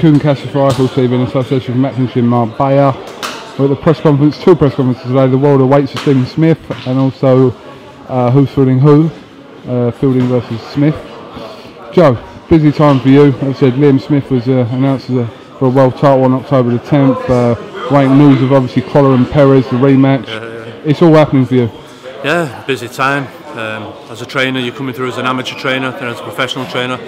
Kuhn Cassifer receiving association with Matchroom in Marbella. We're at the press conference, two press conferences today. The world awaits for Stephen Smith and also Who's Fielding Who, Fielding versus Smith. Joe, busy time for you. As I said, Liam Smith was announced for a world title on October the 10th. Waiting news of obviously Callagher and Perez, the rematch. It's all happening for you. Yeah, busy time. As a trainer, you're coming through as an amateur trainer, then as a professional trainer.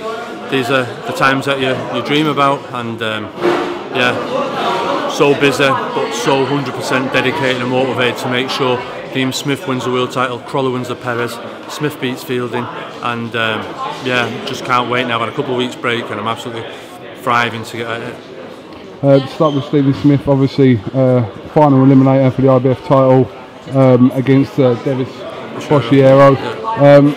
These are the times that you dream about, and yeah, so busy, but so 100% dedicated and motivated to make sure Liam Smith wins the world title, Callagher wins the Perez, Smith beats Fielding, and yeah, just can't wait now. I've had a couple of weeks break and I'm absolutely thriving to get at it. Start with Stephen Smith, obviously final eliminator for the IBF title against Davis Boshiero.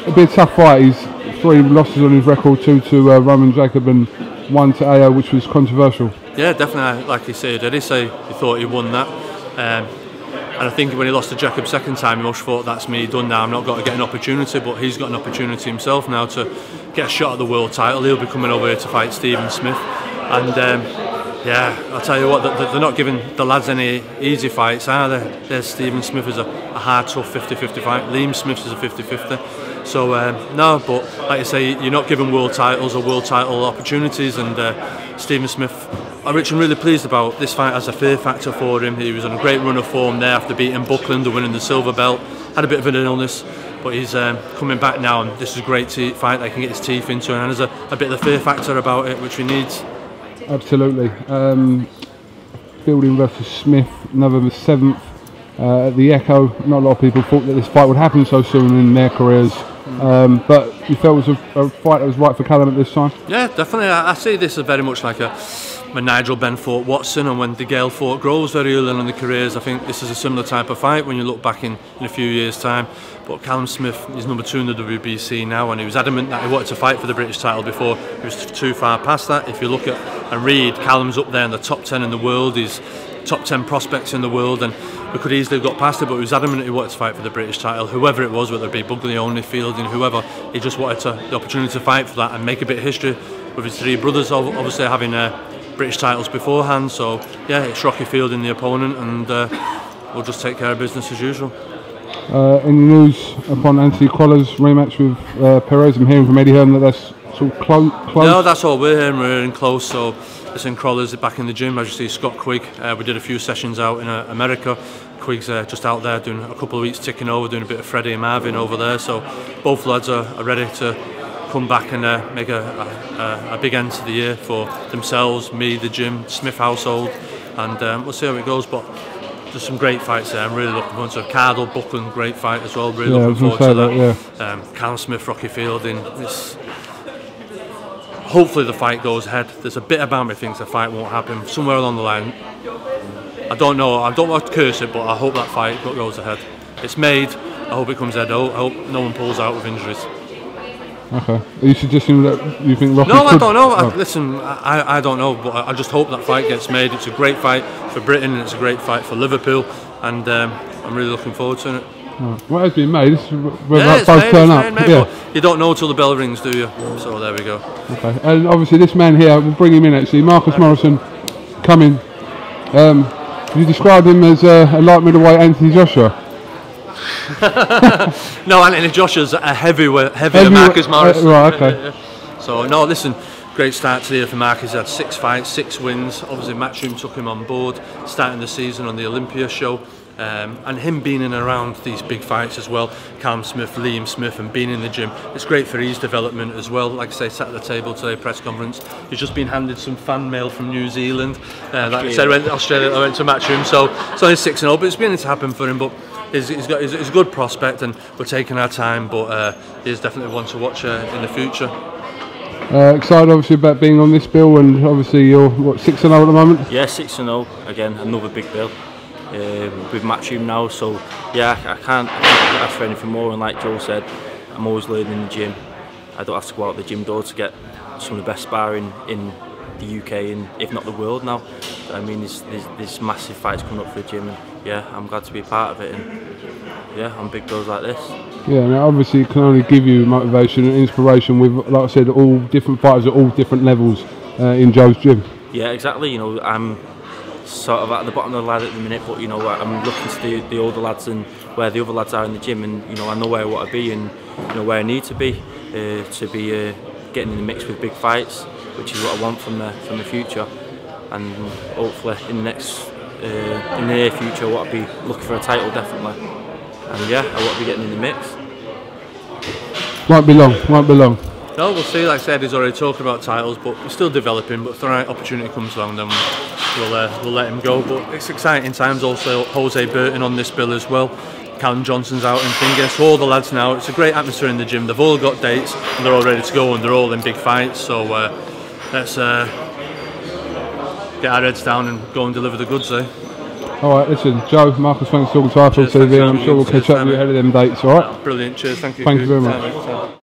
A bit tough fight. He's 3 losses on his record, 2 to Roman Jacob and 1 to AO, which was controversial. Yeah, definitely. Like he said, did he say he thought he won that? And I think when he lost to Jacob second time, he must have thought, that's me done now. I'm not got to get an opportunity, but he's got an opportunity himself now to get a shot at the world title. He'll be coming over here to fight Stephen Smith, and yeah, I'll tell you what, they're not giving the lads any easy fights, are they? There's Stephen Smith is a hard, tough 50-50 fight. Liam Smith is a 50-50. So no, but like I say, you're not given world titles or world title opportunities, and Stephen Smith, I'm really pleased about this fight as a fear factor for him. He was on a great run of form there after beating Buckland and winning the silver belt. Had a bit of an illness, but he's coming back now, and this is a great fight that he can get his teeth into, and there's a bit of the fear factor about it, which we need. Absolutely. Fielding versus Smith, November 7th at the Echo. Not a lot of people thought that this fight would happen so soon in their careers, but you felt it was a fight that was right for Callum at this time? Yeah, definitely. I see this as very much like when Nigel Benn fought Watson and when DeGale fought Groves very early on in their careers. I think this is a similar type of fight when you look back in a few years' time. But Callum Smith is number 2 in the WBC now, and he was adamant that he wanted to fight for the British title before he was too far past that. If you look at and read, Callum's up there in the top 10 in the world. He's top 10 prospects in the world, and we could easily have got past it, but he was adamant that he wanted to fight for the British title, whoever it was, whether it be Buglioni, Fielding, whoever. He just wanted the opportunity to fight for that and make a bit of history with his 3 brothers, obviously having British titles beforehand. So yeah, it's Rocky Fielding the opponent, and we'll just take care of business as usual. In the news upon Anthony Collar's rematch with Perez, I'm hearing from Eddie Hearn that that's sort of close. No, that's all we're hearing. We're hearing close. So listen, Crawler's back in the gym. As you see, Scott Quigg. We did a few sessions out in America. Quigg's just out there doing a couple of weeks ticking over, doing a bit of Freddie and Marvin over there. So both lads are ready to come back and make a big end to the year for themselves, me, the gym, Smith household, and we'll see how it goes. But there's some great fights there. I'm really looking forward to Cardle, Buckland, great fight as well. Really looking forward to that. Callum Smith, Rocky Fielding. Hopefully the fight goes ahead. There's a bit about me thinks the fight won't happen somewhere along the line. I don't know. I don't want to curse it, but I hope that fight goes ahead. It's made. I hope it comes ahead. I hope no one pulls out with injuries. Okay. Are you suggesting that you think Rocky No, I don't know. Listen, I don't know, but I just hope that fight gets made. It's a great fight for Britain, and it's a great fight for Liverpool, and I'm really looking forward to it. Right. Well, it's been made. It's both turn up. But you don't know till the bell rings, do you? So there we go. Okay. And obviously this man here, we'll bring him in actually. Marcus Morrison, coming. You described him as a light middleweight Anthony Joshua. No, Anthony Joshua's a heavier Marcus Morrison. Right, okay. So no, listen, great start to the year for Marcus. He had 6 fights, 6 wins. Obviously Matchroom took him on board, starting the season on the Olympia show. And him being in and around these big fights as well, Callum Smith, Liam Smith, and being in the gym, it's great for his development as well. Like I say, sat at the table today, press conference, he's just been handed some fan mail from New Zealand. Like I said, Australia, I went to Matchroom, so it's only 6-0, but it's beginning to happen for him. But he's a good prospect, and we're taking our time, but he's definitely one to watch in the future. Excited obviously about being on this bill, and obviously you're what, 6-0 at the moment? Yeah, 6-0, again, another big bill. With Matchroom now, so yeah, I can't ask for anything more, and like Joe said, I'm always learning in the gym. I don't have to go out the gym door to get some of the best sparring in the UK and if not the world now. I mean, there's massive fights coming up for the gym, and yeah, I'm glad to be a part of it, and yeah, on big bills like this. Yeah, now obviously it can only give you motivation and inspiration with, like I said, all different fighters at all different levels in Joe's gym. Yeah, exactly. You know, I'm sort of at the bottom of the ladder at the minute, but you know, I'm looking to the older lads and where the other lads are in the gym, and you know, I know where I want to be and you know where I need to be getting in the mix with big fights, which is what I want from the future, and hopefully in the next in the near future, I want to be looking for a title definitely, and yeah, I want to be getting in the mix. Won't be long. Won't be long. No, we'll see. Like I said, he's already talking about titles, but he's still developing. But if the right opportunity comes along, then we'll let him go. But it's exciting times. Also, Jose Burton on this bill as well. Callum Johnson's out and things. So all the lads now, it's a great atmosphere in the gym. They've all got dates and they're all ready to go, and they're all in big fights. So let's get our heads down and go and deliver the goods, eh? Alright, listen, Joe, Marcus, thanks for talking to IBF TV, and I'm sure we'll catch up with you ahead of them dates, alright? Brilliant, cheers, thank you. Thank you very much.